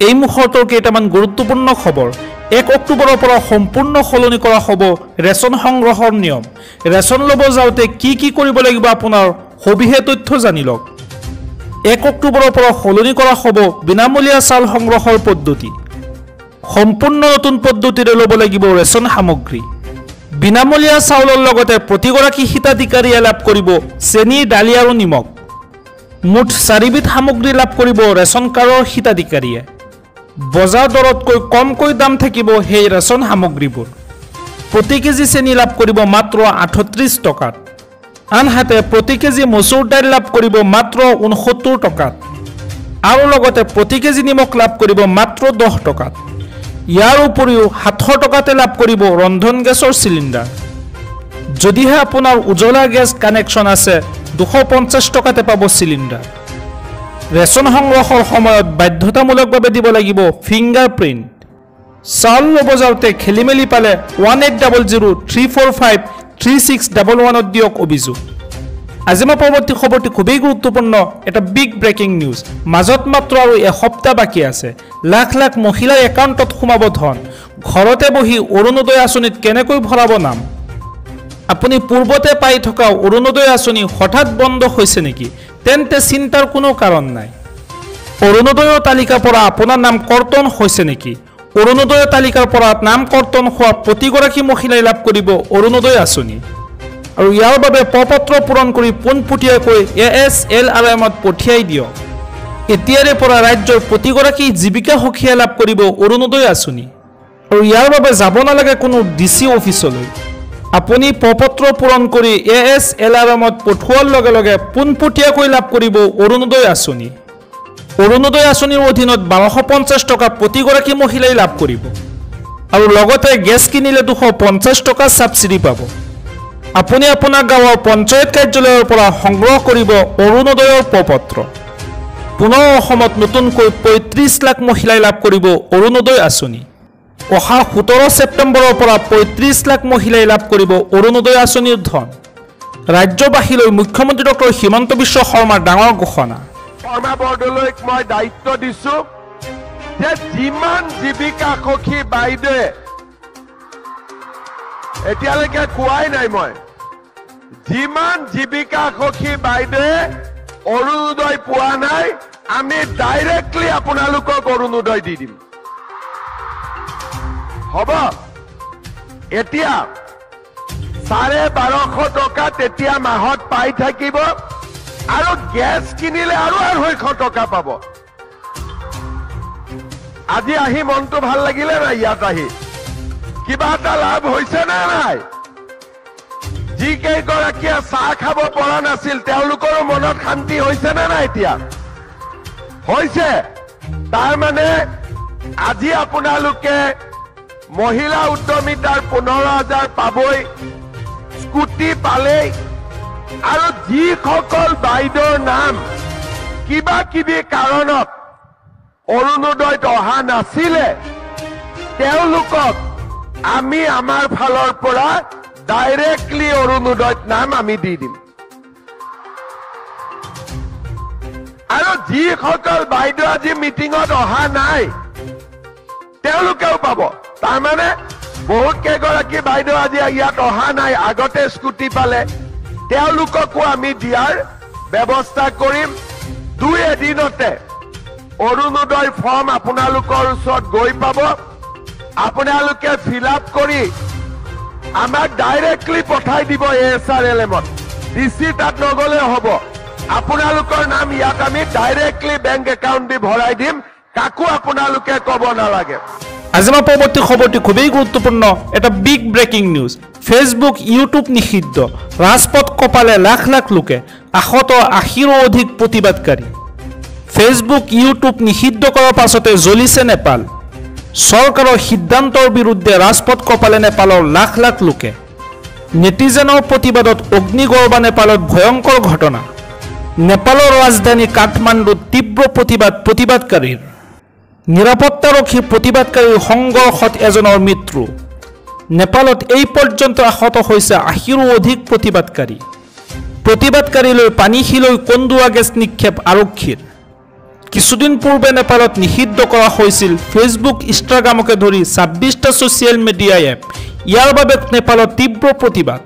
এই মুহূৰ্তৰ কেইটামান গুৰুত্বপূৰ্ণ খবৰ 1 অক্টোবৰৰ পৰা সম্পূৰ্ণ সলনি কৰা হ'ব ৰেচন সংগ্ৰহৰ নিয়ম ৰেচন ল'ব যাওঁতে কি কৰিব লাগিব আপোনাৰ সবিশেষ তথ্য জানি লওক 1 অক্টোবৰৰ পৰা সলনি কৰা হ'ব বিনামূলীয়া চাউল সংগ্ৰহৰ পদ্ধতি সম্পূৰ্ণ নতুন পদ্ধতিৰে ল'ব লাগিব ৰেচন সামগ্ৰী বিনামূলীয়া চাউলৰ লগতে প্ৰতিগৰাকী হিতাধিকাৰীয়ে লাভ কৰিব চেনি দালি আৰু নিমখ মুঠ 4 বিধ সামগ্ৰী লাভ কৰিব ৰেচন কাৰ্ডৰ হিতাধিকাৰীয়ে বজাৰ দৰতকৈ কমকৈ দাম থাকিব সেই ৰেচন সামগ্ৰীবোৰ প্ৰতি কেজি চেনি লাভ কৰিব মাত্ৰ 38 টকাত আনহাতে প্ৰতি কেজি মচুৰ দাইল লাভ কৰিব মাত্ৰ 69 টকাত আৰু লগতে প্ৰতি কেজি নিমখ লাভ কৰিব মাত্ৰ 10 টকাত ইয়াৰ উপৰিও 70 টকাতে লাভ কৰিব ৰন্ধন গেছৰ চিলিণ্ডাৰ যদিহে আপোনাৰ উজ্বলা গেছ কানেকশ্যন আছে 250 টকাতে পাব চিলিণ্ডাৰ ৰেচন সংগ্ৰহৰ সময়ত বাধ্যতামূলকভাৱে দিব লাগিব ফিংগাৰপ্ৰিণ্ট চাউল ল'ব যাওঁতে খেলিমেলি পালে 180034536111 দিয়ক অভিযোগ আজি মই পৰৱৰ্তী খবৰটি খুবেই গুৰুত্বপূৰ্ণ এটা বিগ ব্ৰেকিং নিউজ মাজত মাত্ৰ আৰু এসপ্তাহ বাকী আছে লাখ লাখ মহিলাৰ একাউণ্টত সোমাব ধন ঘৰতে বহি অৰুণোদয় আঁচনিত কেনেকৈ ভৰাব নাম আপুনি পূৰ্বতে পাই থকা অৰুণোদয় আঁচনি হঠাৎ বন্ধ হৈছে নেকি তেন্তে চিন্তাৰ কোনো কাৰণ নাই অৰুণোদয়ৰ তালিকাৰ পৰা আপোনাৰ নাম কৰ্তন হৈছে নেকি অৰুণোদয়ৰ তালিকাৰ পৰা নাম কৰ্তন হোৱা প্ৰতিগৰাকী মহিলাই লাভ কৰিব অৰুণোদয় আঁচনি আৰু ইয়াৰ বাবে পত্ৰ পূৰণ কৰি পোনপটীয়াকৈ ASLRMত পঠিয়াই দিয়ক এতিয়াৰে পৰা ৰাজ্যৰ প্ৰতিগৰাকী জীৱিকা সখীয়ে লাভ কৰিব অৰুণোদয় আঁচনি আৰু ইয়াৰ বাবে যাব নালাগে কোনো DC অফিচলৈ আপুনি পত্ৰ পূৰণ কৰি ASLRMত পঠোৱাৰ লগে লগে পোনপটীয়াকৈ লাভ কৰিব অৰুণোদয় আঁচনি অৰুণোদয় আঁচনিৰ অধীনত 1250 টকা প্ৰতিগৰাকী মহিলাই লাভ কৰিব আৰু লগতে গেছ কিনিলে 250 টকা সাবসিডি পাব আপুনি আপোনাৰ গাঁৱৰ পঞ্চায়ত কাৰ্যালয়ৰ পৰা সংগ্ৰহ কৰিব অৰুণোদয়ৰ পত্ৰ পুনৰ অসমত নতুনকৈ 35 লাখ মহিলাই লাভ কৰিব অৰুণোদয় আঁচনি অহা 17 ছেপ্টেম্বৰৰ পৰা 35 লাখ মহিলাই লাভ কৰিব অৰুণোদয় আঁচনিৰ ধন ৰাজ্যবাসীলৈ মুখ্যমন্ত্ৰী ডক্টৰ হিমন্ত বিশ্ব শৰ্মাৰ ডাঙৰ ঘোষণা শৰ্মা বৰদলৈক মই দায়িত্ব দিছো যে যিমান জীৱিকা সখী বাইদে এতিয়ালৈকে কোৱাই নাই মই যিমান জীৱিকা সখী বাইদে অৰুণোদয় পোৱা নাই আমি ডাইৰেক্টলি আপোনালোকক অৰুণোদয় দি দিম হ'ব এতিয়া 1250 টকা তেতিয়া মাহত পাই থাকিব আৰু গেছ কিনিলে আৰু 250 টকা পাব আজি আহি মনটো ভাল লাগিলে না ইয়াত আহি কিবা এটা লাভ হৈছে না নাই যি কেইগৰাকীয়ে চাহ খাব পৰা নাছিল তেওঁলোকৰ মনত শান্তি হৈছে না নাই এতিয়া হৈছে তাৰ মানে আজি আপোনালোকে মহিলা উদ্যমিতাৰ 15,000 পাবই স্কুটি পালে আৰু যিসকল বাইদেউৰ নাম কিবা কিবি কাৰণত অৰুণোদয়ত অহা নাছিলে তেওঁলোকক আমি আমাৰ ফালৰ পৰা ডাইৰেক্টলি অৰুণোদয়ত নাম আমি দি দিম আৰু যিসকল বাইদেউ আজি মিটিঙত অহা নাই তেওঁলোকেও পাব তাৰ মানে বহুত কেইগৰাকী বাইদেউ আজি ইয়াত অহা নাই আগতে স্কুটি পালে তেওঁলোককো আমি দিয়াৰ ব্যৱস্থা কৰিম 2 এদিনতে অৰুণোদয় ফৰ্ম আপোনালোকৰ ওচৰত গৈ পাব আপোনালোকে ফিল আপ কৰি আমাক ডাইৰেক্টলি পঠাই দিব ASRLMত DC তাত নগলে হ'ব আপোনালোকৰ নাম ইয়াত আমি ডাইৰেক্টলি বেংক একাউণ্ট দি ভৰাই দিম কাকো আপোনালোকে ক'ব নালাগে আজি মই পৰৱৰ্তী খবৰটি খুবেই গুৰুত্বপূৰ্ণ এটা big breaking news Facebook YouTube নিষিদ্ধ ৰাজপথ কপালে লাখ লাখ লোকে 180ৰো অধিক প্ৰতিবাদকাৰী ফেসবুক ইউটিউব নিষিদ্ধ কৰাৰ পাছতে জ্বলিছে নেপাল চৰকাৰৰ সিদ্ধান্তৰ বিৰুদ্ধে ৰাজপথ কপালে নেপালৰ লাখ লাখ লোকে নেটিজেনৰ প্ৰতিবাদত অগ্নিগৰ্ভা নেপালত ভয়ংকৰ ঘটনা নেপালৰ ৰাজধানী কাঠমাণ্ডুত তীব্ৰ প্ৰতিবাদকাৰীৰ নিৰাপত্তাৰক্ষী প্ৰতিবাদকাৰীৰ সংঘৰ্ষত এজনৰ মৃত্যু নেপালত এই পৰ্যন্ত আহত হৈছে 80ৰো অধিক প্ৰতিবাদকাৰীলৈ পানীশিলৈ কন্দুৱা গেছ নিক্ষেপ আৰক্ষীৰ কিছুদিন পূৰ্বে নেপালত নিষিদ্ধ কৰা হৈছিল ফেচবুক ইনষ্টাগ্ৰামকে ধৰি 26টা ছ'চিয়েল মিডিয়া এপ। ইয়াৰ বাবে নেপালত তীব্ৰ প্ৰতিবাদ।